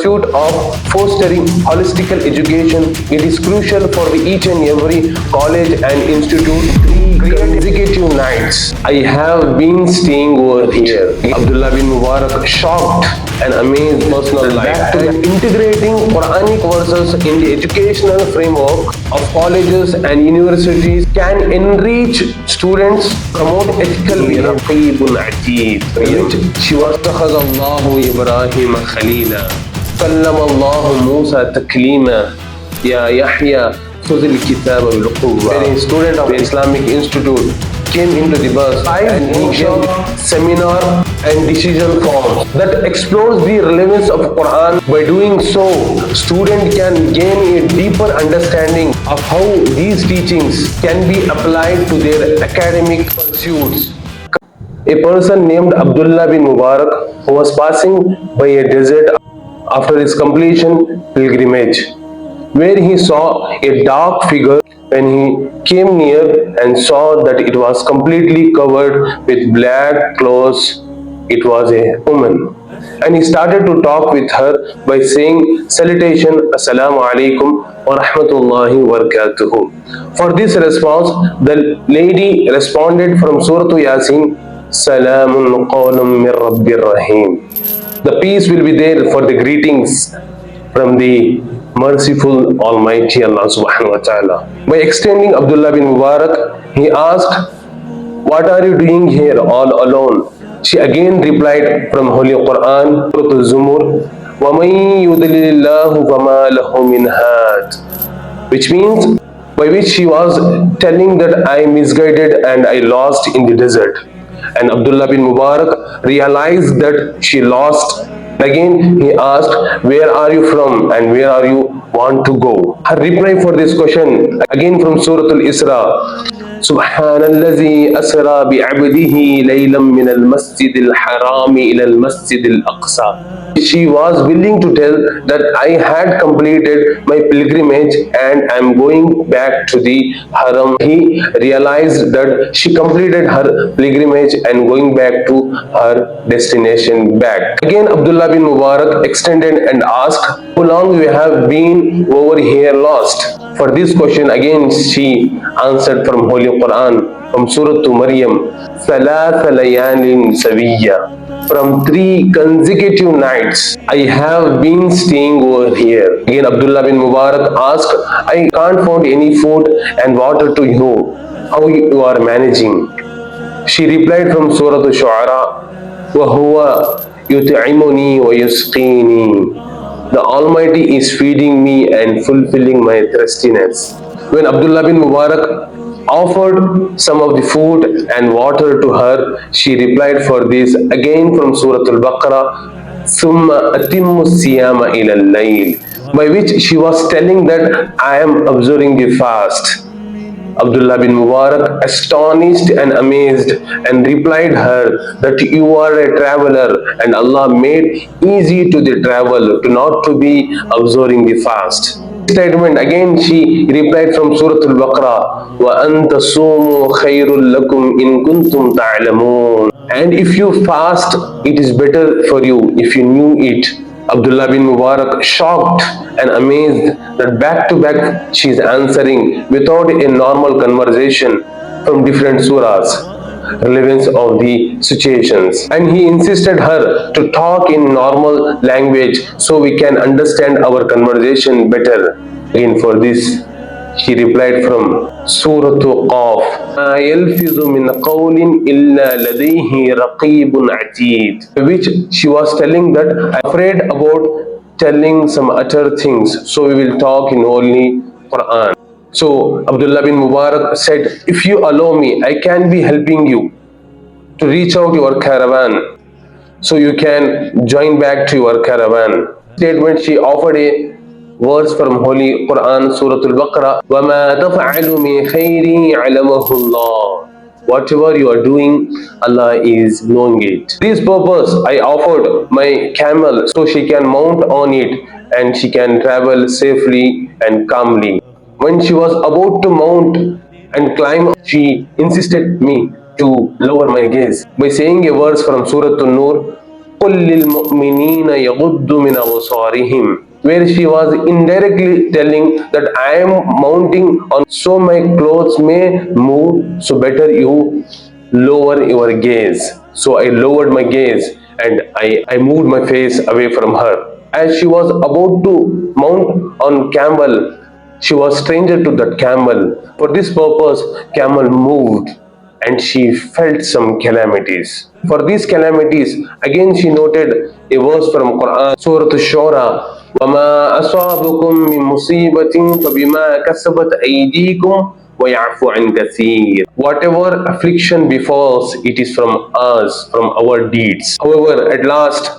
pursuit of fostering holistic education. It is crucial for each and every college and institute. Three consecutive nights I have been staying over here. Abdullah bin Mubarak shocked and amazed personal life to integrating Quranic verses in the educational framework of colleges and universities can enrich students, promote ethical behavior. She was Allahu Ibrahim Khalila. كلم الله موسى تكليما يا يحيى خذ الكتاب بالقوة. A student of Islamic Institute came into the bus and he gave seminar and decision forms that explores the relevance of Quran. By doing so, student can gain a deeper understanding of how these teachings can be applied to their academic pursuits. A person named Abdullah bin Mubarak who was passing by a desert after his completion pilgrimage, where he saw a dark figure. When he came near and saw that it was completely covered with black clothes, it was a woman. And he started to talk with her by saying salutation, Assalamu alaikum wa rahmatullahi wa barakatuhu. For this response, the lady responded from Surah Yasin, Salamun qawlum min Rabbir Rahim. The peace will be there for the greetings from the merciful Almighty Allah subhanahu wa ta'ala. By extending Abdullah bin Mubarak, he asked, what are you doing here all alone? She again replied from Holy Qur'an, Surah Al-Zumur, وَمَن يُضْلِلِ اللَّهُ فَمَا لَهُ مِنْ هَادٍ, which means, by which she was telling that I misguided and I lost in the desert. And Abdullah bin Mubarak realized that she lost. Again he asked, where are you from and where are you want to go? Her reply for this question, again from Surah Al-Isra, Subhanallazi asra bi'abdihi laylan min al-masjid al-haram ila al-masjid al-aqsa. She was willing to tell that I had completed my pilgrimage and I am going back to the haram. He realized that she completed her pilgrimage and going back to her destination back. Again Abdullah bin Mubarak extended and asked, how long you have been over here lost? For this question again she answered from Holy Quran, from Surah to Maryam, Salat layalin saviyya. From 3 consecutive nights I have been staying over here. Again Abdullah bin Mubarak asked, I can't find any food and water to you. How you are managing? She replied from Surah Al-Shu'ara, وَهُوَ يُطْعِمُنِي وَيُسْقِينِي. The Almighty is feeding me and fulfilling my thirstiness. When Abdullah bin Mubarak offered some of the food and water to her, she replied for this again from Surah Al-Baqarah, ثُمَّ أَتِمُّ الصِّيَامَ إِلَى اللَّيْلِ, by which she was telling that I am observing the fast. Abdullah bin Mubarak, astonished and amazed, and replied her that you are a traveler and Allah made easy to the travel to not to be observing the fast. Statement again she replied from Surah Al-Baqarah, وَأَن تَصُومُوا خَيْرٌ لَكُمْ إِن كُنْتُمْ تَعْلَمُونَ. And if you fast, it is better for you if you knew it. Abdullah bin Mubarak, shocked and amazed that back to back she is answering without a normal conversation from different surahs, relevance of the situations. And he insisted her to talk in normal language so we can understand our conversation better. Again for this she replied from Surah Qaf, مَا يَلْفِظُ مِنْ قَوْلٍ إِلَّا لَدَيْهِ رَقِيبٌ عَتِيدٌ, which she was telling that I'm afraid about telling some utter things, so we will talk in only Quran. So Abdullah bin Mubarak said, if you allow me, I can be helping you to reach out your caravan, so you can join back to your caravan. Statement she offered a verse from Holy Quran, Surah Al-Baqarah, وَمَا تَفْعَلُ مِنْ خَيْرٍ يَعْلَمَهُ اللَّهُ. Whatever you are doing, Allah is knowing it. For this purpose, I offered my camel so she can mount on it and she can travel safely and calmly. When she was about to mount and climb, she insisted me to lower my gaze by saying a verse from Surah An-Nur, قُلْ لِلْمُؤْمِنِينَ يَغُضُّوا مِنْ أَبْصَارِهِمْ, where she was indirectly telling that I am mounting on, so my clothes may move, so better you lower your gaze. So I lowered my gaze and I moved my face away from her. As she was about to mount on camel, she was stranger to that camel. For this purpose, camel moved and she felt some calamities. For these calamities, again she noted a verse from Qur'an, Surah Ash-Shura, وَمَا أَصَابَكُم مِّن مُّصِيبَةٍ فَبِمَا كَسَبَتْ أَيْدِيكُمْ وَيَعْفُ عَن كَثِيرٍ. Whatever affliction befalls, it is from us, from our deeds. However, at last,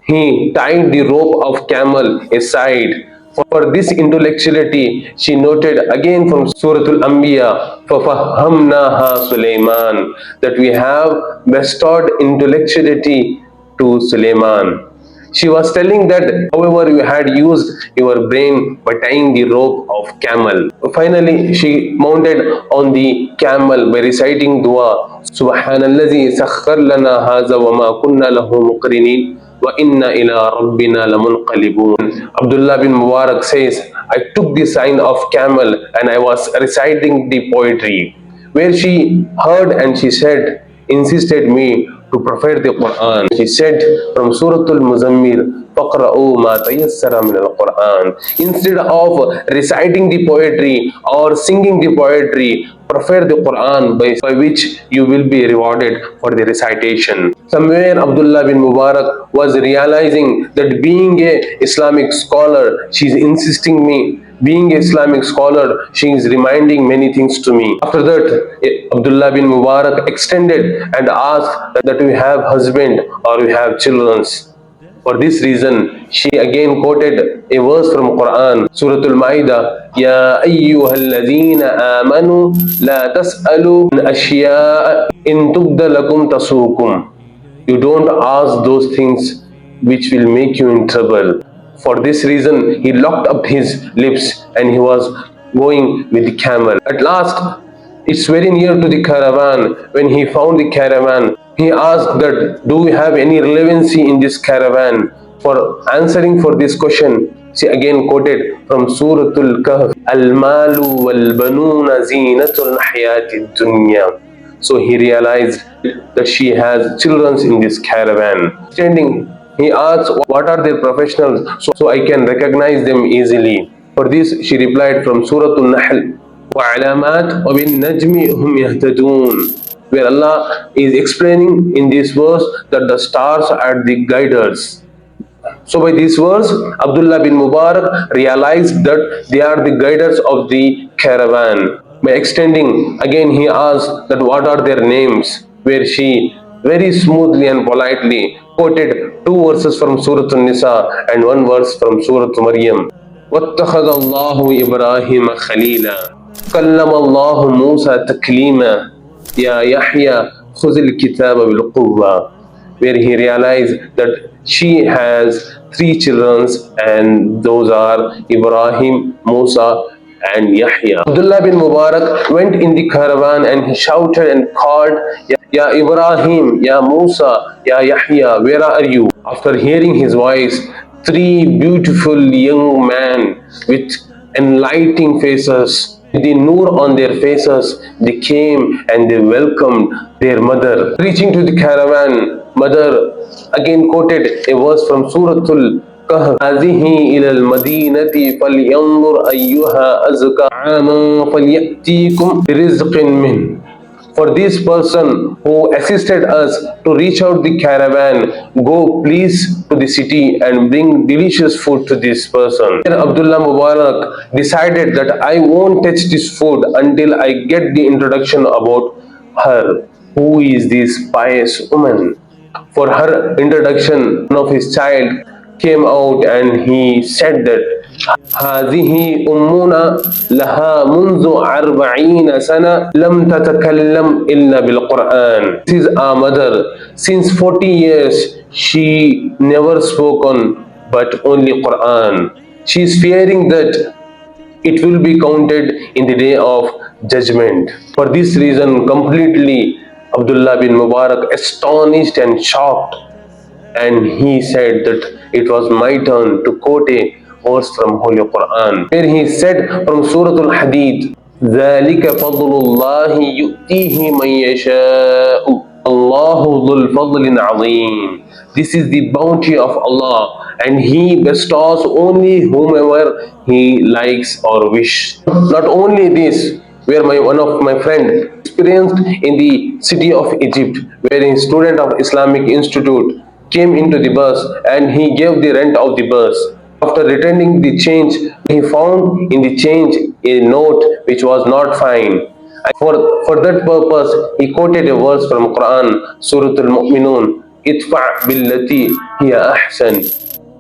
he tied the rope of camel aside. For this intellectuality, she noted again from Surah Al-Anbiya, فَفَهَّمْنَاهَا Sulaiman, that we have bestowed intellectuality to Sulaiman. She was telling that, however, you had used your brain by tying the rope of camel. Finally, she mounted on the camel by reciting dua, Subhanallazi sakhkhar lana haza wa ma kunna lahu muqrinin wa inna ila rabbina lamunqalibun. Abdullah bin Mubarak says, I took the sign of camel and I was reciting the poetry, where she heard and she said, insisted me to prefer the Qur'an. She said from Surah Al-Muzammil, فَقْرَأُوا مَا تَيَسَّرَ مِنَ الْقُرْآنِ. Instead of reciting the poetry or singing the poetry, prefer the Qur'an by which you will be rewarded for the recitation. Somewhere Abdullah bin Mubarak was realizing that being a Islamic scholar, she is insisting me. Being an Islamic scholar, she is reminding many things to me. After that, Abdullah bin Mubarak extended and asked that we have husband or we have children. For this reason, she again quoted a verse from Qur'an, Surah Al-Ma'idah, Ya ayyuhalladhina amanu la tas'alu an ashya'a in tubda lakum tasukum. You don't ask those things which will make you in trouble. For this reason, he locked up his lips and he was going with the camel. At last, it's very near to the caravan. When he found the caravan, he asked that, do we have any relevancy in this caravan? For answering for this question, she again quoted from Surah Al-Kahf, Al-Malu wal-Banuna zinatul hayati dunya. So he realized that she has children in this caravan. Standing, he asked, what are their professionals so I can recognize them easily? For this, she replied from Surah Al-Nahl, وَعَلَامَاتْ وَبِالنَّجْمِ هُمْ يَهْتَدُونَ, where Allah is explaining in this verse that the stars are the guiders. So by this verse, Abdullah bin Mubarak realized that they are the guiders of the caravan. By extending, again he asked that what are their names, where she very smoothly and politely quoted two verses from Surah An-Nisa and one verse from Surah Maryam. وَاتَّخَذَ اللَّهُ إِبْرَاهِيمَ خَلِيلًا كَلَّمَ اللَّهُ مُوسَى تَكْلِيمًا يَا يَحْيَى خُذِ الْكِتَابَ بِالْقُوَّةِ, where he realized that she has three children and those are Ibrahim, Musa and Yahya. Abdullah bin Mubarak went in the caravan and he shouted and called, Ya Ibrahim, Ya Musa, Ya Yahya, where are you? After hearing his voice, three beautiful young men with enlightening faces, with the noor on their faces, they came and they welcomed their mother. Reaching to the caravan, mother again quoted a verse from Surah Al-Kahf, هَذِهِ إِلَى الْمَدِينَةِ فَلْيَنْظُرْ أَيُّهَا أَزْكَى عَامًا فَلْيَأْتِيكُمْ بِرِزْقٍ مِّنْهُ. For this person who assisted us to reach out the caravan, go please to the city and bring delicious food to this person. Abdullah Mubarak decided that I won't touch this food until I get the introduction about her. Who is this pious woman? For her introduction, one of his child came out and he said that هذه أمنا لها منذ 40 سنة لم تتكلم إلا بالقرآن. This is our mother. Since 40 years, she never spoken but only Quran. She is fearing that it will be counted in the day of judgment. For this reason, completely Abdullah bin Mubarak, astonished and shocked, and he said that it was my turn to quote a verse from Holy Quran, where he said from Surah Al-Hadid, ذَلِكَ فَضْلُ اللَّهِ يُؤْتِيهِ مَن يَشَاءُ اللَّهُ ذُو الْفَضْلِ الْعَظِيمِ. This is the bounty of Allah, and He bestows only whomever He likes or wish. Not only this, where one of my friend experienced in the city of Egypt, where a student of Islamic Institute came into the bus and he gave the rent of the bus. After returning the change, he found in the change a note which was not fine. For that purpose, he quoted a verse from Quran, Surah Al-Mu'minun, Itfa' billati hiya ahsan.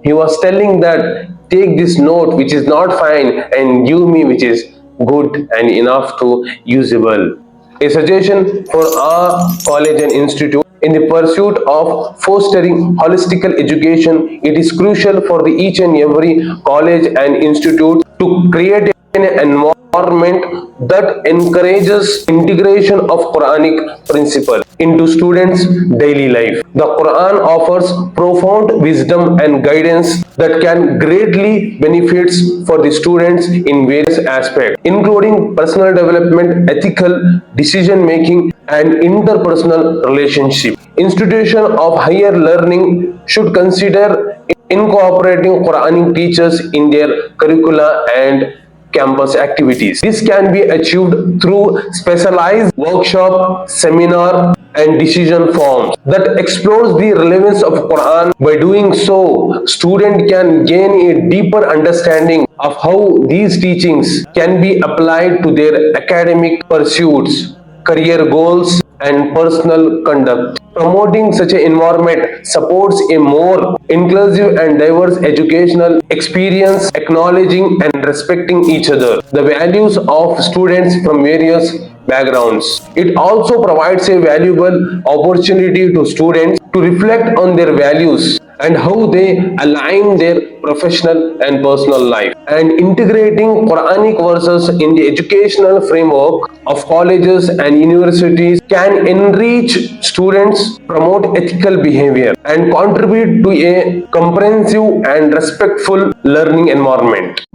He was telling that take this note which is not fine and give me which is good and enough to usable. A suggestion for our college and institute: in the pursuit of fostering holistical education, it is crucial for the each and every college and institute to create an environment that encourages integration of Quranic principles into students' daily life. The Quran offers profound wisdom and guidance that can greatly benefit for the students in various aspects, including personal development, ethical decision making, and interpersonal relationship. Institutions of higher learning should consider incorporating Quranic teachers in their curricula and campus activities. This can be achieved through specialized workshop, seminar, and decision forums that explores the relevance of Quran. By doing so, student can gain a deeper understanding of how these teachings can be applied to their academic pursuits, career goals, and personal conduct. Promoting such an environment supports a more inclusive and diverse educational experience, acknowledging and respecting each other, the values of students from various backgrounds. It also provides a valuable opportunity to students to reflect on their values and how they align their professional and personal life. And integrating Quranic verses in the educational framework of colleges and universities can enrich students, promote ethical behavior, and contribute to a comprehensive and respectful learning environment.